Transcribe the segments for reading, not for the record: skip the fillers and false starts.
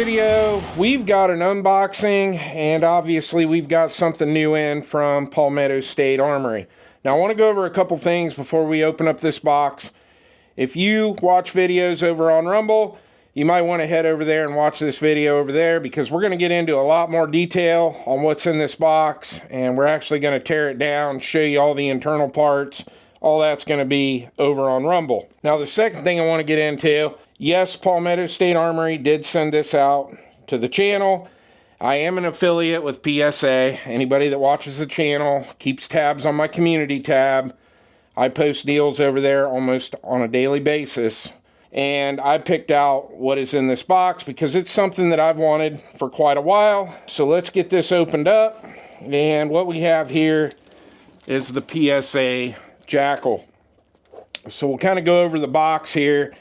video, we've got an unboxing, and obviously we've got something new in from Palmetto State Armory. Now I want to go over a couple things before we open up this box. If you watch videos over on Rumble, you might want to head over there and watch this video over there, because we're going to get into a lot more detail on what's in this box, and we're actually going to tear it down, show you all the internal parts. All that's going to be over on Rumble. Now the second thing I want to get into, yes, Palmetto State Armory did send this out to the channel. I am an affiliate with PSA. Anybody that watches the channel, keeps tabs on my community tab, I post deals over there almost on a daily basis. And I picked out what is in this box because it's something that I've wanted for quite a while. So let's get this opened up. And what we have here is the PSA JAKL. So we'll kind of go over the box here.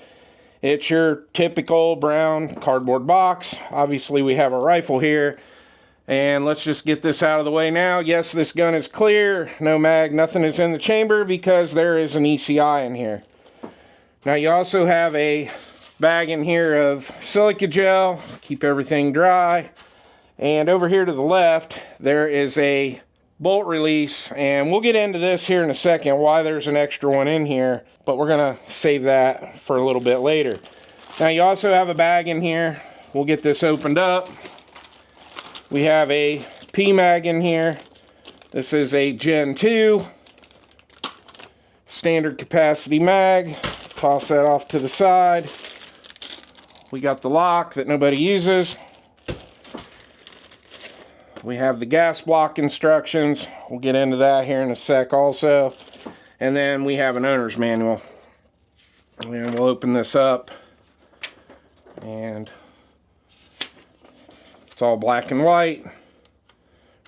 It's your typical brown cardboard box. Obviously we have a rifle here, and let's just get this out of the way now. Yes, this gun is clear, no mag, nothing is in the chamber because there is an ECI in here. Now you also have a bag in here of silica gel, keep everything dry. And over here to the left, there is a bolt release, and we'll get into this here in a second, why there's an extra one in here, but we're gonna save that for a little bit later. Now you also have a bag in here. We'll get this opened up. We have a P-mag in here. This is a Gen 2 standard capacity mag. Toss that off to the side. We got the lock that nobody uses. We have the gas block instructions. We'll get into that here in a sec also. And then we have an owner's manual. And we'll open this up. And it's all black and white.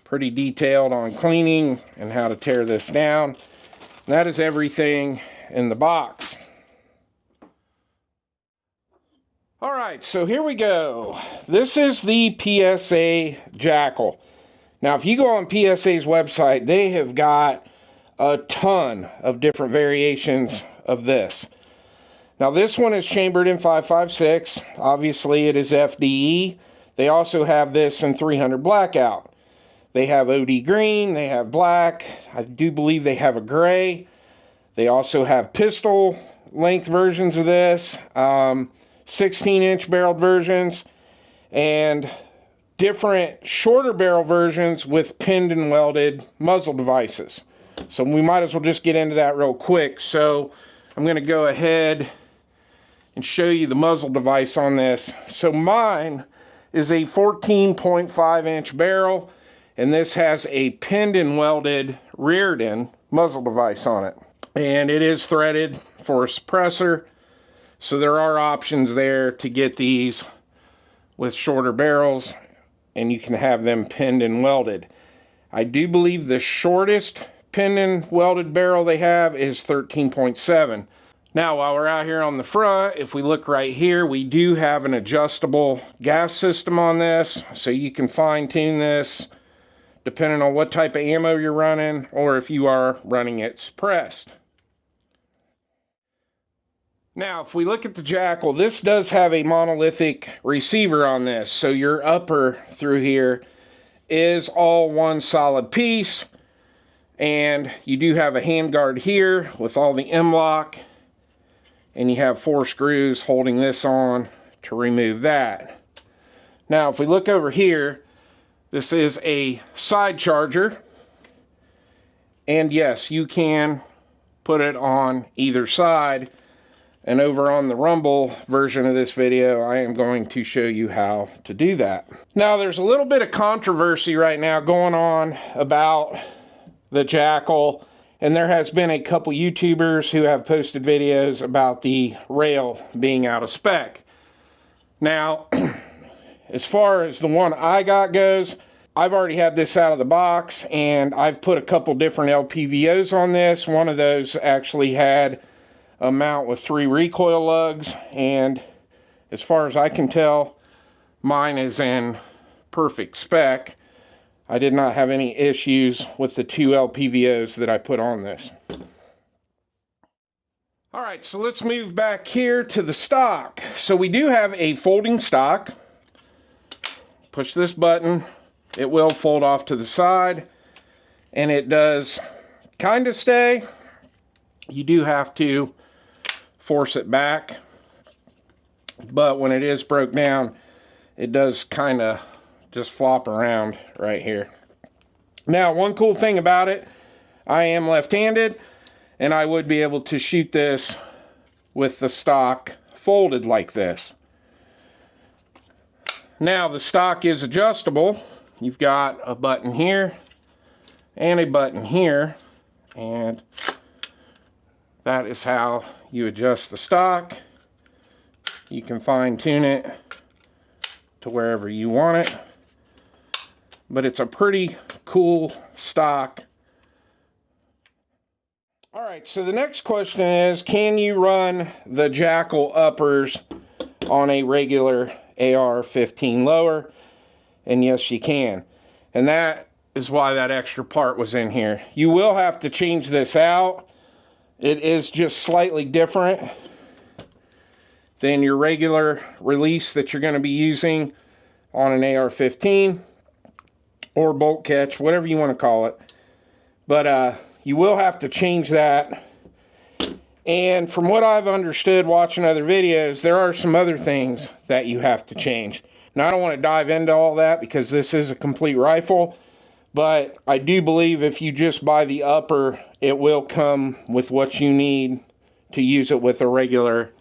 Pretty detailed on cleaning and how to tear this down. And that is everything in the box. All right, so here we go. This is the PSA JAKL. Now, if you go on PSA's website, they have got a ton of different variations of this. Now, this one is chambered in 5.56. Obviously, it is FDE. They also have this in 300 blackout. They have OD green, they have black. I do believe they have a gray. They also have pistol length versions of this. 16-inch barreled versions, and different shorter barrel versions with pinned and welded muzzle devices. So we might as well just get into that real quick. So I'm going to go ahead and show you the muzzle device on this. So mine is a 14.5-inch barrel, and this has a pinned and welded REARDEN muzzle device on it. And it is threaded for a suppressor. So there are options there to get these with shorter barrels, and you can have them pinned and welded. I do believe the shortest pinned and welded barrel they have is 13.7. Now, while we're out here on the front, if we look right here, we do have an adjustable gas system on this, so you can fine tune this depending on what type of ammo you're running, or if you are running it suppressed. Now, if we look at the JAKL, this does have a monolithic receiver on this. So your upper through here is all one solid piece. And you do have a handguard here with all the M-lock. And you have 4 screws holding this on to remove that. Now, if we look over here, this is a side charger. And yes, you can put it on either side. And over on the Rumble version of this video, I am going to show you how to do that. Now, there's a little bit of controversy right now going on about the JAKL, and there has been a couple YouTubers who have posted videos about the rail being out of spec. Now, as far as the one I got goes, I've already had this out of the box, and I've put a couple different LPVOs on this. One of those actually had a mount with 3 recoil lugs, and as far as I can tell, mine is in perfect spec. I did not have any issues with the 2 LPVOs that I put on this. All right, so let's move back here to the stock. So we do have a folding stock. push this button, it will fold off to the side, and it does kind of stay. You do have to force it back, but when it is broke down, it does kind of just flop around right here. Now, one cool thing about it, I am left-handed, and I would be able to shoot this with the stock folded like this. Now, the stock is adjustable. You've got a button here and a button here, and that is how you adjust the stock. You can fine-tune it to wherever you want it, but it's a pretty cool stock. All right, so the next question is, can you run the JAKL uppers on a regular AR-15 lower? And yes, you can. And that is why that extra part was in here. You will have to change this out. It is just slightly different than your regular release that you're going to be using on an AR-15 or bolt catch, whatever you want to call it. But you will have to change that. And from what I've understood watching other videos, there are some other things that you have to change. Now, I don't want to dive into all that because this is a complete rifle, but I do believe if you just buy the upper, it will come with what you need to use it with a regular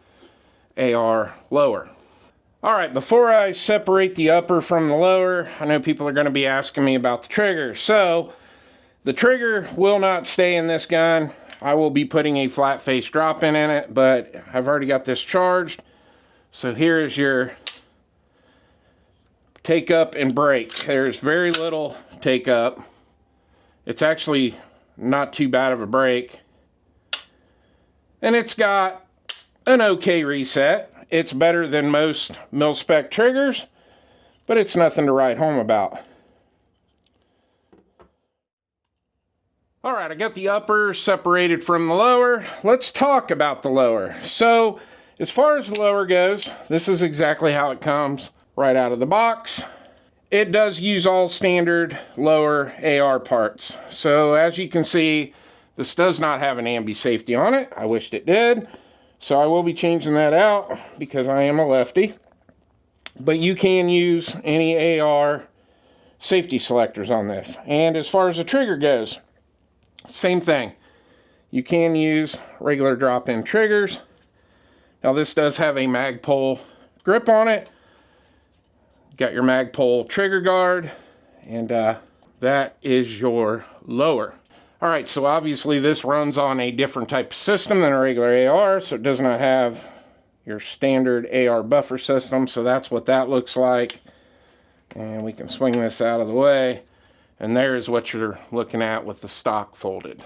AR lower. All right, before I separate the upper from the lower, I know people are going to be asking me about the trigger. So the trigger will not stay in this gun. I will be putting a flat face drop in it, but I've already got this charged. So here is your take up and break. There's very little take up. It's actually not too bad of a break. And it's got an okay reset. It's better than most mil-spec triggers, but it's nothing to write home about. All right, I got the upper separated from the lower. Let's talk about the lower. So, as far as the lower goes, this is exactly how it comes right out of the box. It does use all standard lower AR parts. So, as you can see, this does not have an ambi safety on it. I wished it did. So I will be changing that out because I am a lefty. But you can use any AR safety selectors on this. And as far as the trigger goes, same thing. You can use regular drop-in triggers. Now this does have a Magpul grip on it. Got your Magpul trigger guard, and that is your lower. All right, so obviously this runs on a different type of system than a regular AR, so it does not have your standard AR buffer system, so that's what that looks like. And we can swing this out of the way, and there's what you're looking at with the stock folded.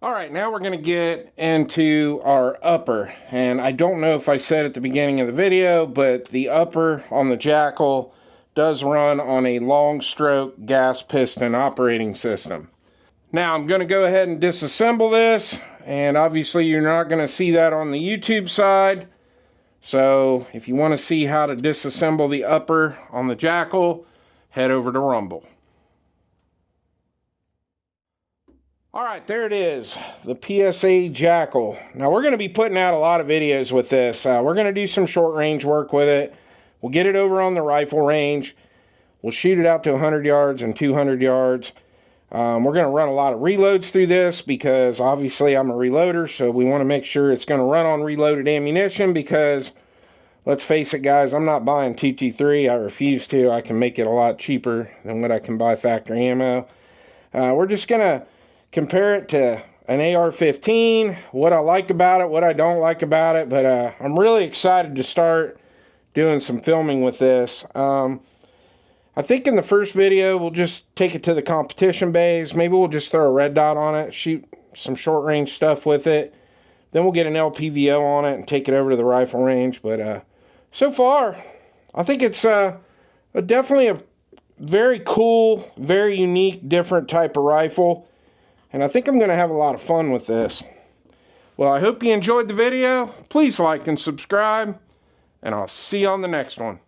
All right, now we're going to get into our upper, and I don't know if I said at the beginning of the video, but the upper on the JAKL does run on a long stroke gas piston operating system. Now I'm going to go ahead and disassemble this, and obviously you're not going to see that on the YouTube side. So if you want to see how to disassemble the upper on the JAKL, head over to Rumble. All right, there it is, the PSA JAKL. Now we're going to be putting out a lot of videos with this. We're going to do some short range work with it. We'll get it over on the rifle range. We'll shoot it out to 100 yards and 200 yards. We're going to run a lot of reloads through this because obviously I'm a reloader, so we want to make sure it's going to run on reloaded ammunition because, let's face it guys, I'm not buying 223. I refuse to. I can make it a lot cheaper than what I can buy factory ammo. We're just going to compare it to an AR-15, what I like about it, what I don't like about it, but I'm really excited to start doing some filming with this. I think in the first video we'll just take it to the competition bays. Maybe we'll just throw a red dot on it, shoot some short range stuff with it. Then we'll get an LPVO on it and take it over to the rifle range. But so far, I think it's definitely a very cool, very unique, different type of rifle. And I think I'm going to have a lot of fun with this. Well, I hope you enjoyed the video. Please like and subscribe. and I'll see you on the next one.